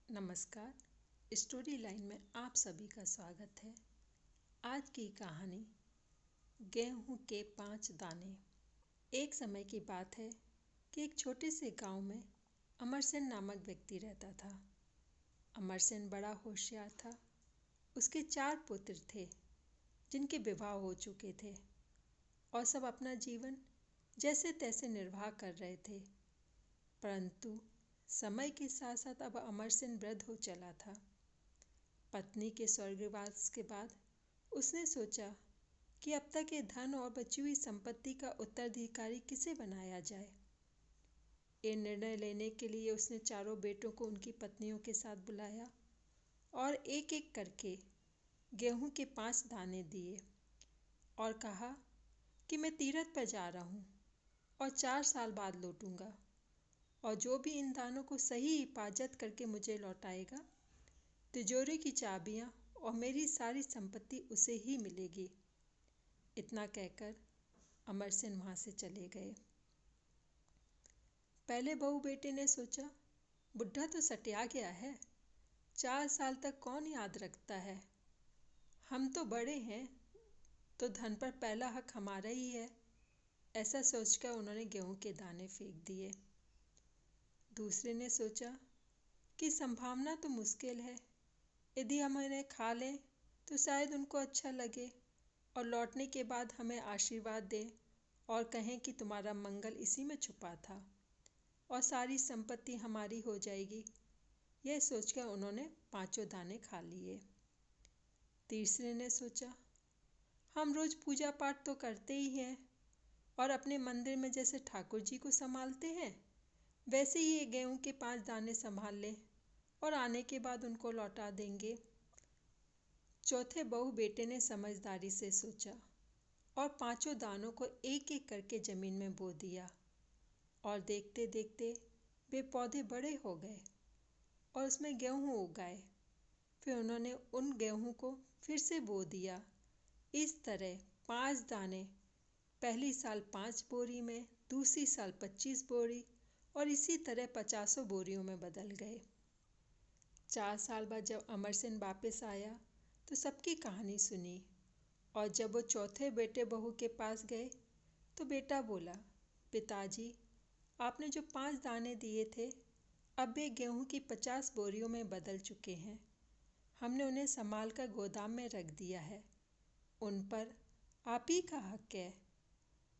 नमस्कार। Story line में आप सभी का स्वागत है। आज की कहानी गेहूं के 5 दाने। एक समय की बात है कि एक छोटे से गांव में अमरसेन नामक व्यक्ति रहता था। अमरसेन बड़ा होशियार था। उसके 4 पुत्र थे जिनके विवाह हो चुके थे और सब अपना जीवन जैसे तैसे निर्वाह कर रहे थे। परंतु समय के साथ साथ अब अमरसेन वृद्ध हो चला था। पत्नी के स्वर्गवास के बाद उसने सोचा कि अब तक के धन और बची हुई संपत्ति का उत्तराधिकारी किसे बनाया जाए। ये निर्णय लेने के लिए उसने चारों बेटों को उनकी पत्नियों के साथ बुलाया और एक एक करके गेहूं के 5 दाने दिए और कहा कि मैं तीरथ पर जा रहा हूँ और 4 साल बाद लौटूंगा, और जो भी इन दानों को सही हिफाजत करके मुझे लौटाएगा, तिजोरी की चाबियां और मेरी सारी संपत्ति उसे ही मिलेगी। इतना कहकर अमरसेन वहां से चले गए। पहले बहू बेटे ने सोचा, बुढ़ा तो सटिया गया है, 4 साल तक कौन याद रखता है। हम तो बड़े हैं तो धन पर पहला हक हमारा ही है। ऐसा सोचकर उन्होंने गेहूं के दाने फेंक दिए। दूसरे ने सोचा कि संभावना तो मुश्किल है, यदि हम इन्हें खा लें तो शायद उनको अच्छा लगे और लौटने के बाद हमें आशीर्वाद दें और कहें कि तुम्हारा मंगल इसी में छुपा था और सारी संपत्ति हमारी हो जाएगी। यह सोचकर उन्होंने 5 दाने खा लिए। तीसरे ने सोचा, हम रोज पूजा पाठ तो करते ही हैं और अपने मंदिर में जैसे ठाकुर जी को संभालते हैं वैसे ही ये गेहूं के 5 दाने संभाल लें और आने के बाद उनको लौटा देंगे। चौथे बहू बेटे ने समझदारी से सोचा और 5 दानों को एक एक करके जमीन में बो दिया और देखते देखते वे पौधे बड़े हो गए और उसमें गेहूं उग आए। फिर उन्होंने उन गेहूं को फिर से बो दिया। इस तरह 5 दाने पहली साल 5 बोरी में, दूसरी साल 25 बोरी और इसी तरह 50 बोरियों में बदल गए। 4 साल बाद जब अमरसेन वापस आया तो सबकी कहानी सुनी, और जब वो चौथे बेटे बहू के पास गए तो बेटा बोला, पिताजी, आपने जो 5 दाने दिए थे अब वे गेहूं की 50 बोरियों में बदल चुके हैं। हमने उन्हें संभाल कर गोदाम में रख दिया है। उन पर आप ही का हक है।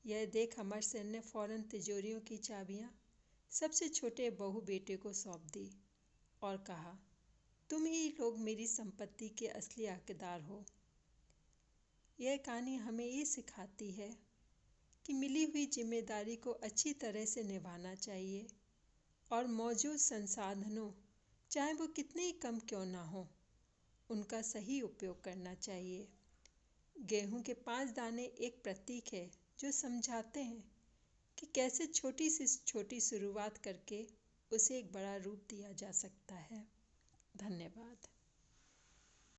यह देख अमरसेन ने फौरन तिजोरियों की चाबियां सबसे छोटे बहू बेटे को सौंप दी और कहा, तुम ही लोग मेरी संपत्ति के असली हकदार हो। यह कहानी हमें ये सिखाती है कि मिली हुई जिम्मेदारी को अच्छी तरह से निभाना चाहिए और मौजूद संसाधनों, चाहे वो कितने ही कम क्यों ना हो, उनका सही उपयोग करना चाहिए। गेहूं के 5 दाने एक प्रतीक है जो समझाते हैं कि कैसे छोटी से छोटी शुरुआत करके उसे एक बड़ा रूप दिया जा सकता है। धन्यवाद।